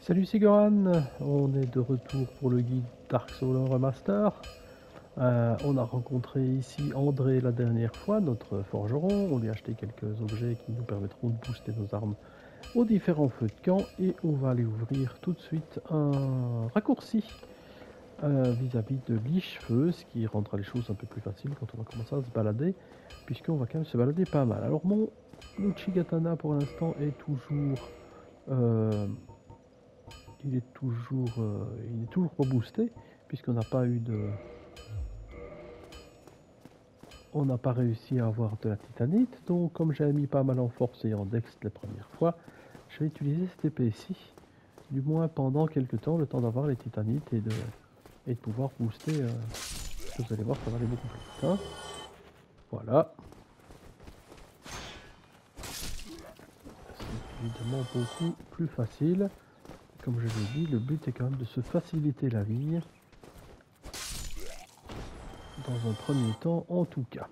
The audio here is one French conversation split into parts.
Salut, c'est Goran, on est de retour pour le guide Dark Souls Remaster. On a rencontré ici André la dernière fois, notre forgeron. On lui a acheté quelques objets qui nous permettront de booster nos armes aux différents feux de camp. Et on va aller ouvrir tout de suite un raccourci vis-à-vis de l'Iche-Feu, ce qui rendra les choses un peu plus faciles quand on va commencer à se balader, puisqu'on va quand même se balader pas mal. Alors mon Uchigatana pour l'instant est toujours... il est toujours pas boosté puisqu'on n'a pas eu de, on n'a pas réussi à avoir de la titanite. Donc comme j'avais mis pas mal en force et en dex les premières fois, je vais utiliser cette épée-ci, du moins pendant quelques temps, le temps d'avoir les titanites et de pouvoir booster. Vous allez voir, ça va aller beaucoup plus vite, hein. Voilà, c'est évidemment beaucoup plus facile. Comme je l'ai dit, le but est quand même de se faciliter la vie, dans un premier temps en tout cas.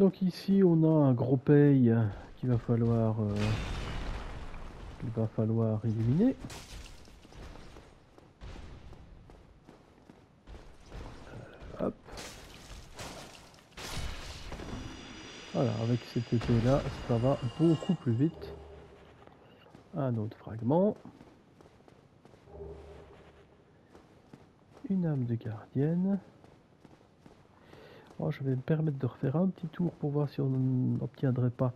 Donc ici on a un gros paye qu'il va falloir éliminer. Hop. Voilà, avec cette épée là, ça va beaucoup plus vite. Un autre fragment. Une âme de gardienne. Oh, je vais me permettre de refaire un petit tour pour voir si on n'obtiendrait pas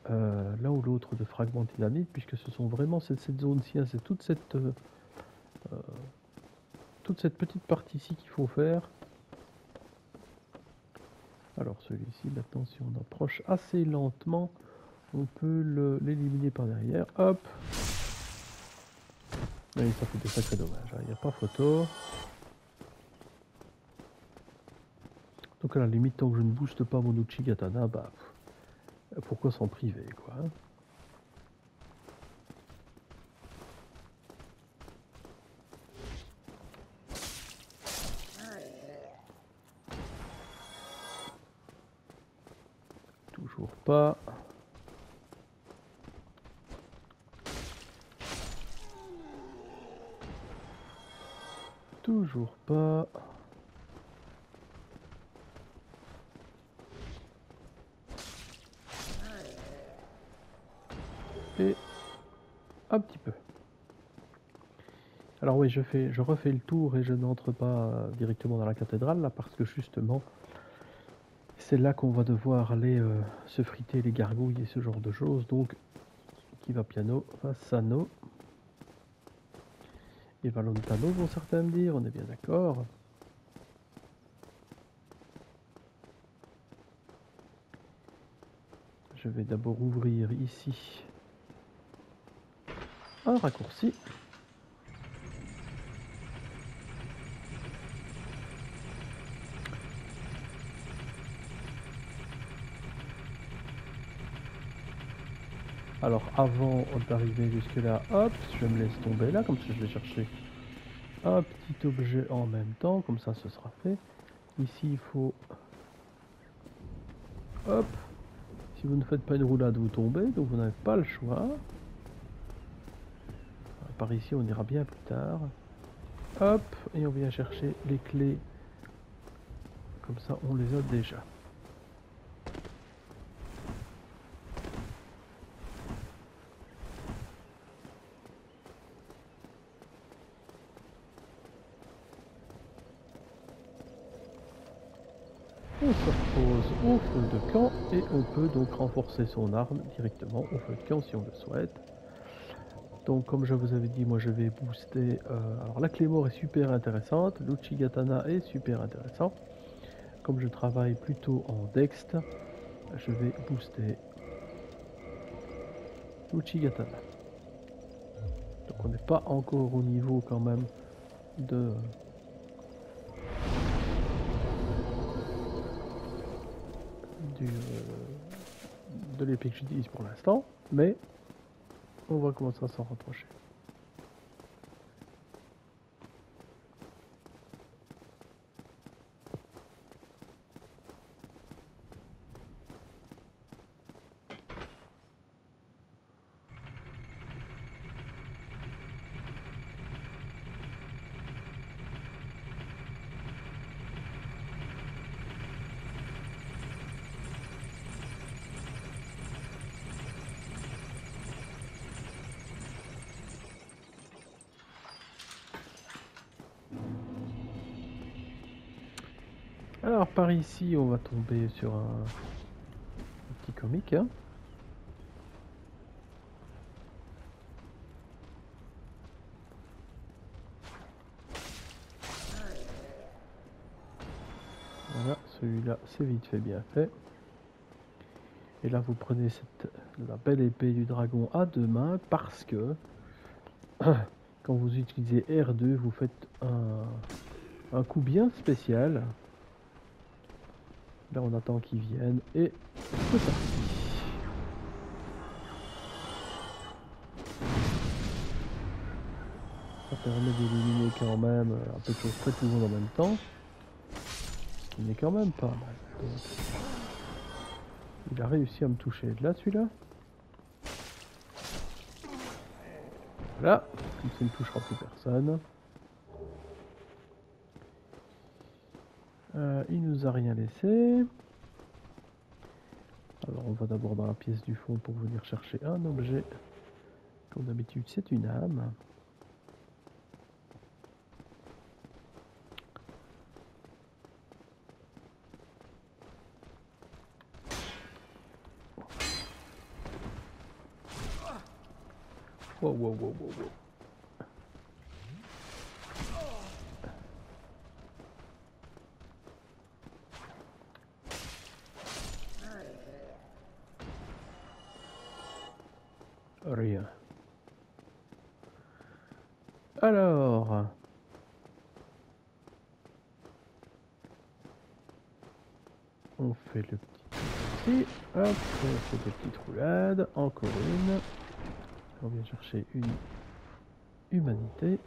l'un ou l'autre de fragments titanite, puisque ce sont vraiment cette zone-ci, hein, c'est toute cette petite partie-ci qu'il faut faire. Alors celui-ci, maintenant, si on approche assez lentement, on peut l'éliminer par derrière. Hop. Oui, ça fait des sacrés dommages, il n'y a pas photo. Donc à la limite, tant que je ne booste pas mon Uchigatana, bah pourquoi s'en priver, quoi, hein. Toujours pas. Toujours pas. Et un petit peu. Alors oui, je refais le tour et je n'entre pas directement dans la cathédrale là, parce que justement, c'est là qu'on va devoir aller se friter les gargouilles et ce genre de choses. Donc, qui va piano va sano. Et va lontano, vont certains me dire, on est bien d'accord. Je vais d'abord ouvrir ici un raccourci. Alors avant d'arriver jusque là, hop, je me laisse tomber là, comme ça je vais chercher un petit objet en même temps, comme ça ce sera fait. Ici il faut, hop, si vous ne faites pas une roulade vous tombez, donc vous n'avez pas le choix. Par ici on ira bien plus tard. Hop, et on vient chercher les clés, comme ça on les a déjà. On se repose au feu de camp et on peut donc renforcer son arme directement au feu de camp si on le souhaite. Donc comme je vous avais dit, moi je vais booster, alors la clé mort est super intéressante, l'Uchigatana est super intéressant. Comme je travaille plutôt en dext, je vais booster l'Uchigatana. Donc on n'est pas encore au niveau quand même de... de l'épée que j'utilise pour l'instant, mais on va commencer à s'en rapprocher. Alors par ici, on va tomber sur un petit comique. Hein. Voilà, celui-là, c'est vite fait, bien fait. Et là, vous prenez la belle épée du dragon à deux mains parce que quand vous utilisez R2, vous faites un coup bien spécial. Là, on attend qu'ils viennent et c'est parti. Ça permet d'éliminer quand même un peu de choses très souvent en même temps. Ce qui n'est quand même pas mal. Donc, il a réussi à me toucher de là, celui-là. Voilà, comme ça il ne touchera plus personne. Il nous a rien laissé. Alors on va d'abord dans la pièce du fond pour venir chercher un objet. Comme d'habitude, c'est une âme. Wow, wow, wow, wow, wow. Rien. Alors, on fait le petit ici, hop, on fait des petites roulades, encore une. On vient chercher une humanité.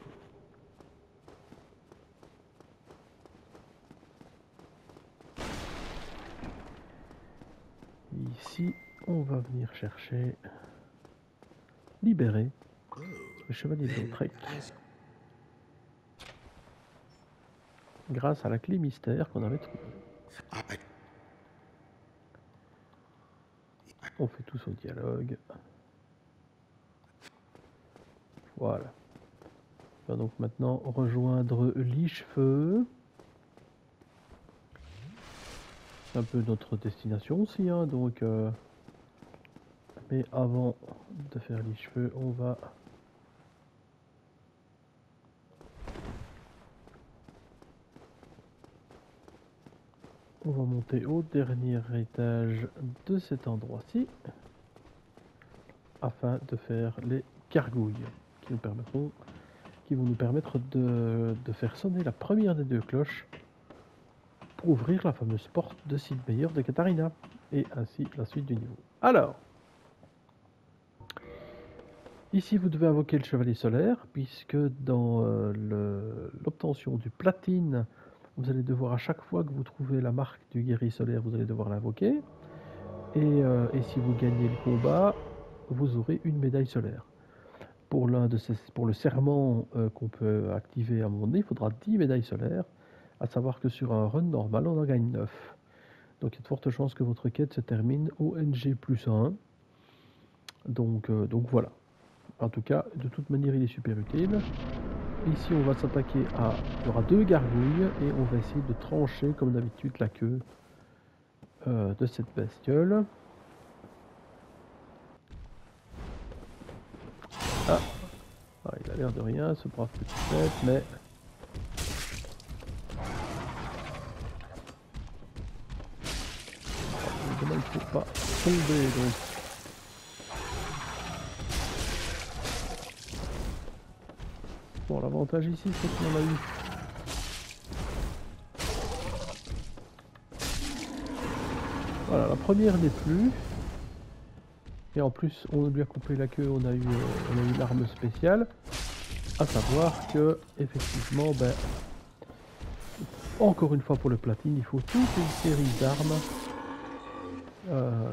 Ici, on va venir chercher libérer le chevalier de Lautrec. Grâce à la clé mystère qu'on avait trouvée. On fait tous au dialogue. Voilà. On va donc maintenant rejoindre Lichefeu. C'est un peu notre destination aussi, hein, donc... Mais avant de faire Lichefeu, on va... On va monter au dernier étage de cet endroit-ci. Afin de faire les gargouilles qui vont nous permettre de faire sonner la première des deux cloches pour ouvrir la fameuse porte de Sid Meier de Katharina et ainsi la suite du niveau. Alors, ici vous devez invoquer le chevalier solaire puisque dans l'obtention du platine, vous allez devoir à chaque fois que vous trouvez la marque du guerrier solaire, vous allez devoir l'invoquer et si vous gagnez le combat, vous aurez une médaille solaire. Pour le serment qu'on peut activer à un moment donné, il faudra 10 médailles solaires, à savoir que sur un run normal, on en gagne 9. Donc il y a de fortes chances que votre quête se termine au NG plus 1. Donc voilà. En tout cas, de toute manière, il est super utile. Ici, on va s'attaquer à... Il y aura 2 gargouilles et on va essayer de trancher, comme d'habitude, la queue de cette bestiole. Ah, il a l'air de rien, ce brave petit bête, mais... Évidemment, il ne faut pas tomber, donc... Bon, l'avantage ici, c'est qu'on a eu... Voilà, la première n'est plus. Et en plus, on lui a coupé la queue, on a eu l'arme spéciale. À savoir que, effectivement, ben, encore une fois pour le platine, il faut toute une série d'armes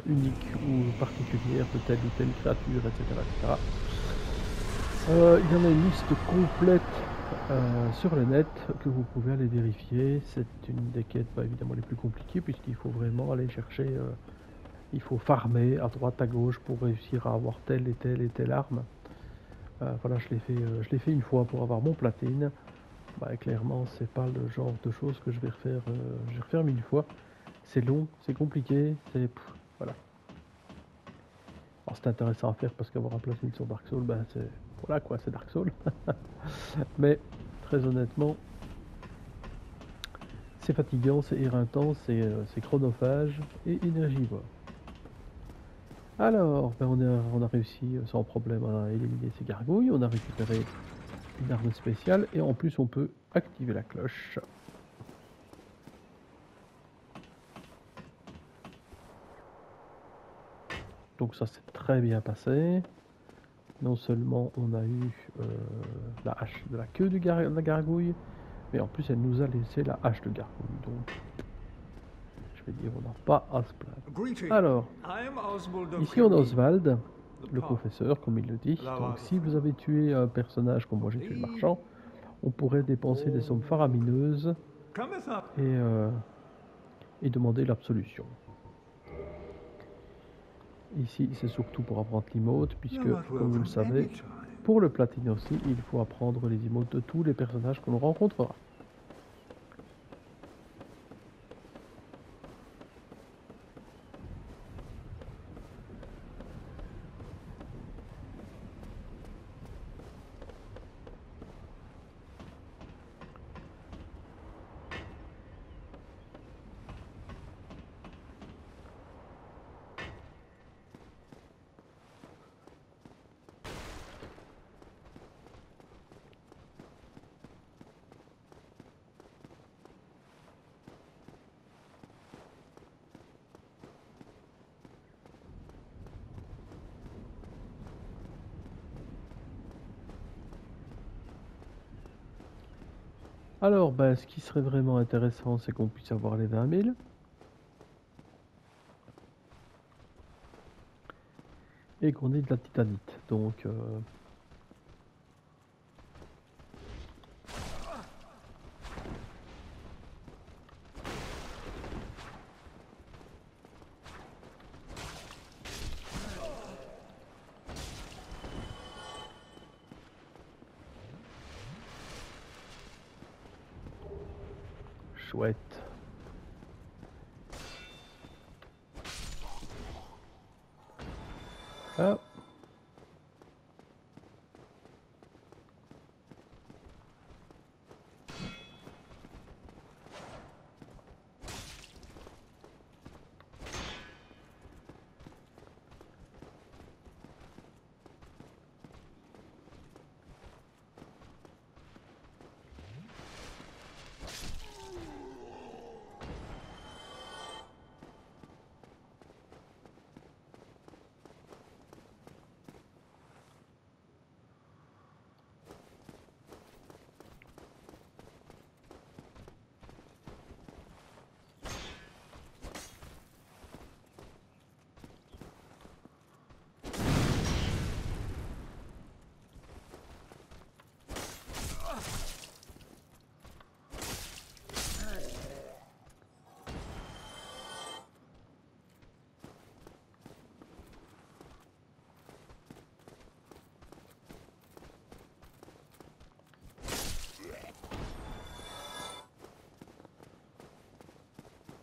uniques ou particulières de telle ou telle créature, etc. etc. Il y en a une liste complète sur le net que vous pouvez aller vérifier. C'est une des quêtes évidemment les plus compliquées puisqu'il faut vraiment aller chercher, il faut farmer à droite à gauche pour réussir à avoir telle et telle et telle arme. Voilà, je l'ai fait une fois pour avoir mon platine Bah, clairement, c'est pas le genre de choses que je vais refaire 1000 fois. C'est long, c'est compliqué, voilà. Alors c'est intéressant à faire parce qu'avoir un Plasmid sur Dark Souls, ben c'est... Voilà quoi, c'est Dark Souls. Mais, très honnêtement, c'est fatigant, c'est éreintant, c'est chronophage et énergivore. Alors, ben on a réussi sans problème à éliminer ces gargouilles, on a récupéré une arme spéciale et en plus on peut activer la cloche. Donc ça s'est très bien passé. Non seulement on a eu la hache de la queue de la gargouille, mais en plus elle nous a laissé la hache de gargouille. Donc je vais dire on n'a pas à se plaindre. Alors, ici on a Oswald, le confesseur comme il le dit. Donc si vous avez tué un personnage comme moi j'ai tué le marchand, on pourrait dépenser des sommes faramineuses et demander l'absolution. Ici, c'est surtout pour apprendre l'emote, puisque, comme vous le savez, pour le platine aussi, il faut apprendre les emotes de tous les personnages que l'on rencontrera. Alors, ben, ce qui serait vraiment intéressant, c'est qu'on puisse avoir les 20 000. Et qu'on ait de la titanite. Donc, chouette. Ah.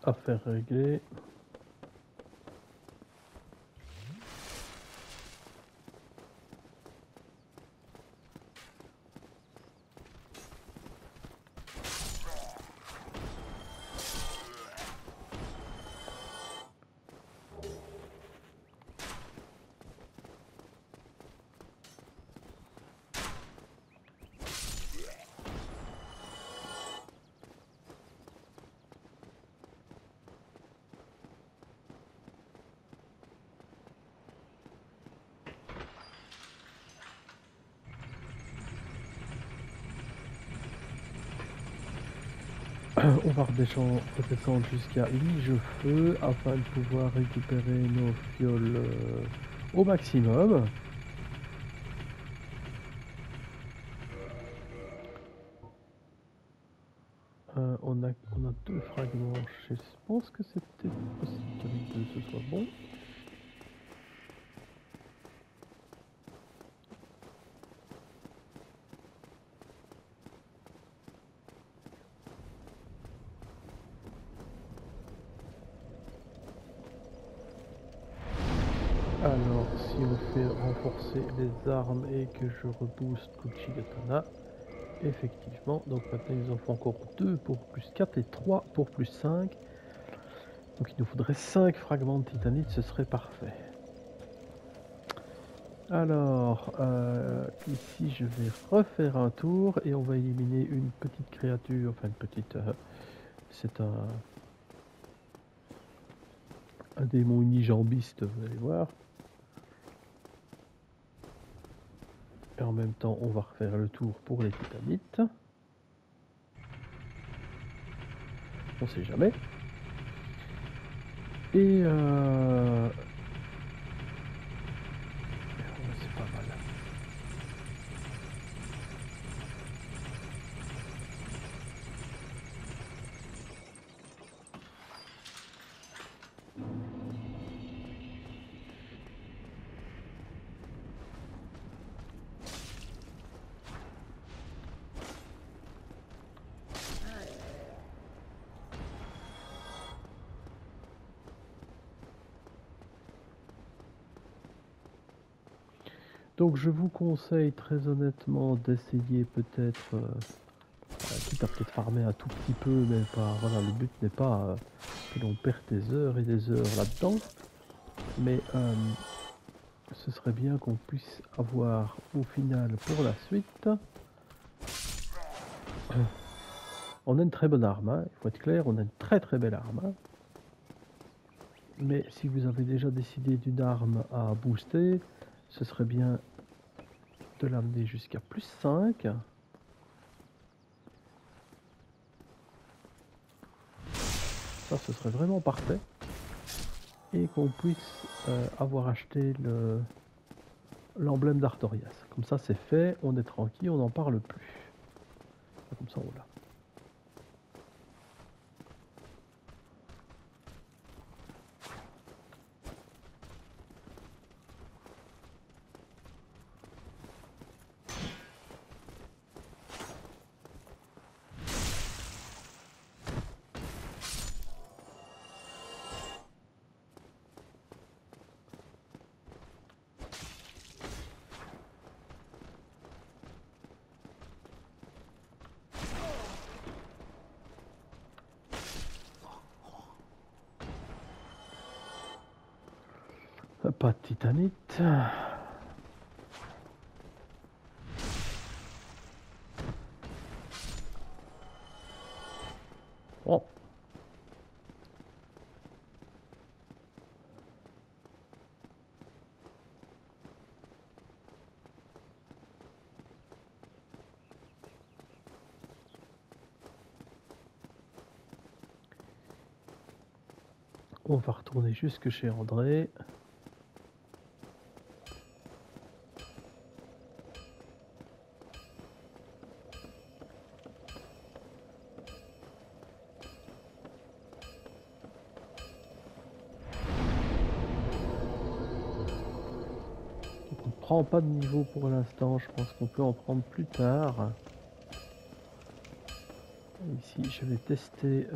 Affaire réglée. On va redescendre jusqu'à Ligefeu afin de pouvoir récupérer nos fioles au maximum. On a deux fragments. Je pense que c'était possible qu'avec deux ce soit bon. si on fait renforcer les armes et que je rebooste Uchigatana, effectivement, donc maintenant ils en font encore 2 pour plus 4 et 3 pour plus 5. Donc il nous faudrait 5 fragments de titanite, ce serait parfait. Alors, ici je vais refaire un tour et on va éliminer une petite créature, enfin une petite... c'est un démon unijambiste, vous allez voir. Et en même temps, on va refaire le tour pour les titanites. On sait jamais. Et c'est pas mal. Donc je vous conseille très honnêtement d'essayer peut-être, quitte à peut-être farmer un tout petit peu, mais pas, voilà, le but n'est pas que l'on perde des heures et des heures là-dedans, mais ce serait bien qu'on puisse avoir au final pour la suite, on a une très bonne arme, hein, il faut être clair, on a une très très belle arme, hein. Mais si vous avez déjà décidé d'une arme à booster, ce serait bien de l'amener jusqu'à plus 5. Ça, ce serait vraiment parfait. Et qu'on puisse avoir acheté l'emblème d'Artorias. Comme ça, c'est fait, on est tranquille, on n'en parle plus. Comme ça, on l'a. Pas de titanite. Bon. On va retourner jusque chez André. On ne prend pas de niveau pour l'instant, je pense qu'on peut en prendre plus tard. Ici, je vais tester,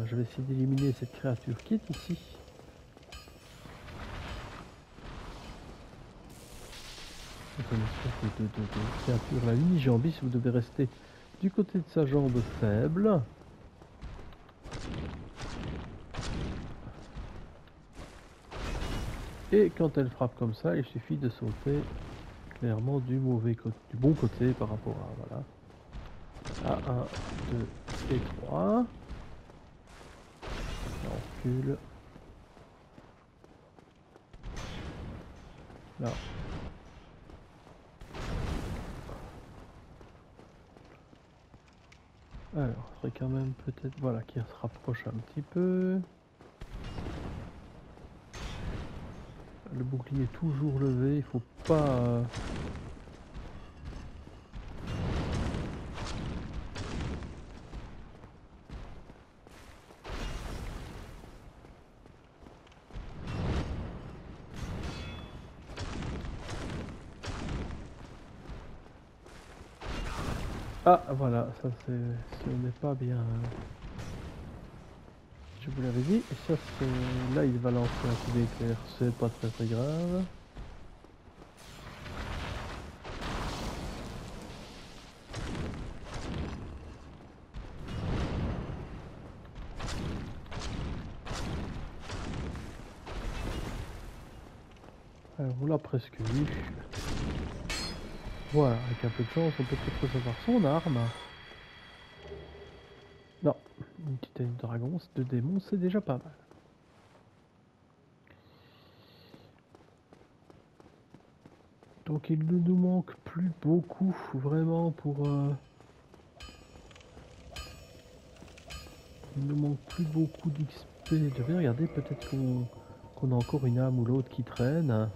je vais essayer d'éliminer cette créature qui est ici. C'est une espèce de créature, la unijambis, vous devez rester du côté de sa jambe faible. Et quand elle frappe comme ça, il suffit de sauter clairement du mauvais côté, du bon côté par rapport à, voilà, à 1, 2 et 3. On recule. Là. Alors, il faudrait quand même peut-être, voilà, qu'il se rapproche un petit peu. Le bouclier est toujours levé, il faut pas... Ah, voilà, ça c'est... Si on n'est pas bien... Je vous l'avais dit, et ça c'est... Là il va lancer un coup d'éclair, c'est pas très grave. On l'a presque vu. Voilà, avec un peu de chance, on peut peut-être recevoir son arme. Non, une petite dragon, de démons, c'est déjà pas mal. Donc il ne nous manque plus beaucoup, vraiment, pour... Il ne nous manque plus beaucoup d'XP. Je vais regarder, peut-être qu'on a encore une âme ou l'autre qui traîne.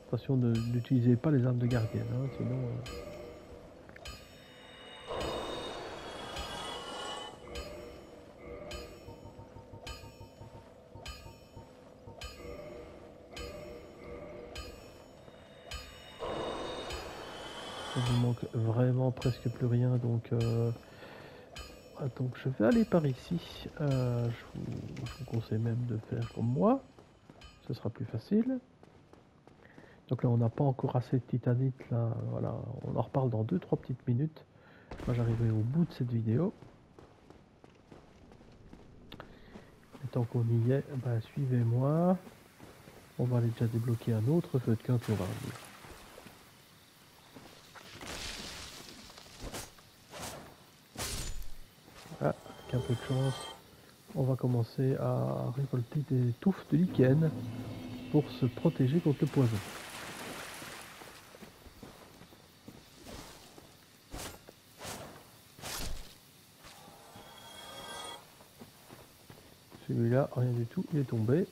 Attention, n'utilisez pas les armes de gardienne, hein, sinon... Il ne manque vraiment presque plus rien, donc je vais aller par ici. Je vous conseille même de faire comme moi, ce sera plus facile. Donc là on n'a pas encore assez de titanite, là, voilà, on en reparle dans 2-3 petites minutes. Moi j'arriverai au bout de cette vidéo. Et tant qu'on y est, bah, suivez-moi. On va aller déjà débloquer un autre feu de camp pour venir. Ah, avec un peu de chance, on va commencer à récolter des touffes de lichen pour se protéger contre le poison. Celui-là, rien du tout, il est tombé.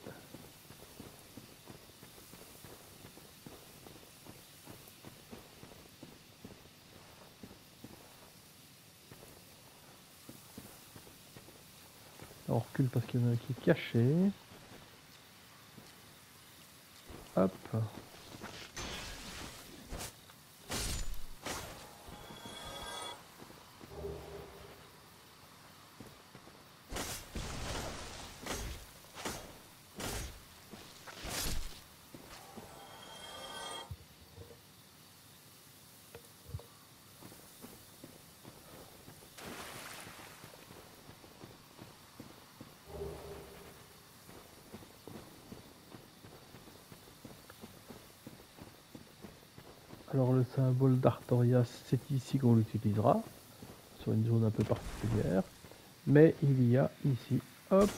On recule parce qu'il y en a un qui est caché. Hop. Alors le symbole d'Artorias, c'est ici qu'on l'utilisera, sur une zone un peu particulière. Mais il y a ici, hop,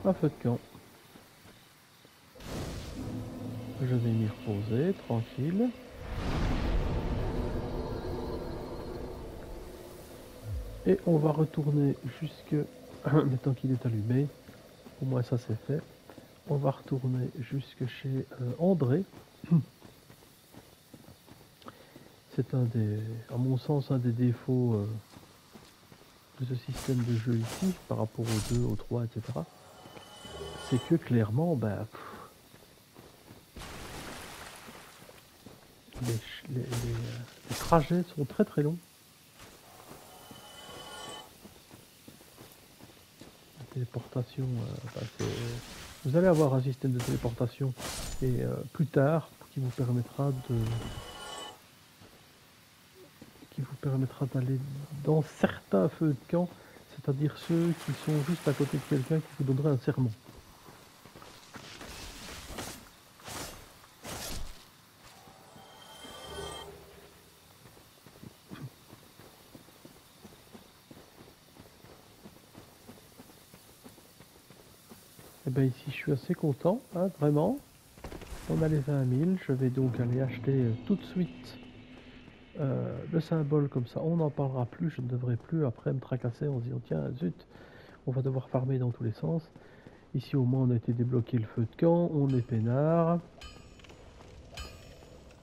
un feu de camp. Je vais m'y reposer, tranquille. Et on va retourner jusque... Maintenant qu'il est allumé, au moins ça c'est fait. On va retourner jusque chez André. C'est un des, à mon sens, un des défauts de ce système de jeu ici, par rapport aux 2, aux 3, etc. C'est que clairement, bah, les trajets sont très très longs. La téléportation, vous allez avoir un système de téléportation et plus tard qui vous permettra d'aller dans certains feux de camp, c'est-à-dire ceux qui sont juste à côté de quelqu'un qui vous donnerait un sermon. Et bien ici je suis assez content, hein, vraiment. On a les 20 000, je vais donc aller acheter tout de suite le symbole, comme ça on n'en parlera plus, je ne devrai plus après me tracasser en se disant tiens zut, on va devoir farmer dans tous les sens. Ici au moins on a été débloqué le feu de camp, on est peinard.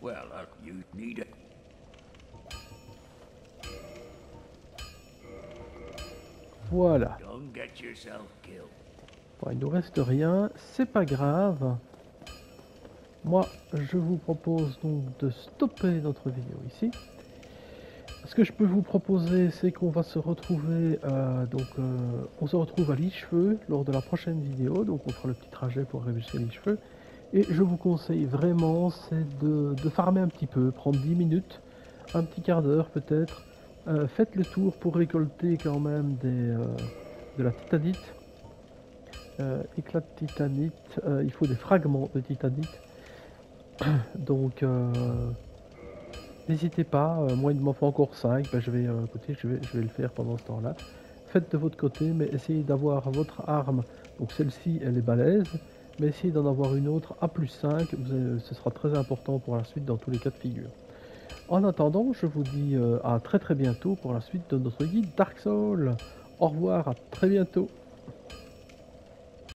Voilà. Bon, il nous reste rien, c'est pas grave. Moi, je vous propose donc de stopper notre vidéo ici. Ce que je peux vous proposer, c'est qu'on va se retrouver, on se retrouve à Lichefeu lors de la prochaine vidéo. Donc on fera le petit trajet pour arriver chez Lichefeu. Et je vous conseille vraiment, c'est de farmer un petit peu, prendre 10 minutes, un petit quart d'heure peut-être. Faites le tour pour récolter quand même de la titanite. éclat de titanite, il faut des fragments de titanite. Donc n'hésitez pas, moi il m'en faut encore 5, ben, écoutez, je vais le faire pendant ce temps-là. Faites de votre côté, mais essayez d'avoir votre arme, donc celle-ci elle est balèze, mais essayez d'en avoir une autre à plus 5, ce sera très important pour la suite dans tous les cas de figure. En attendant, je vous dis à très bientôt pour la suite de notre guide Dark Souls. Au revoir, à très bientôt.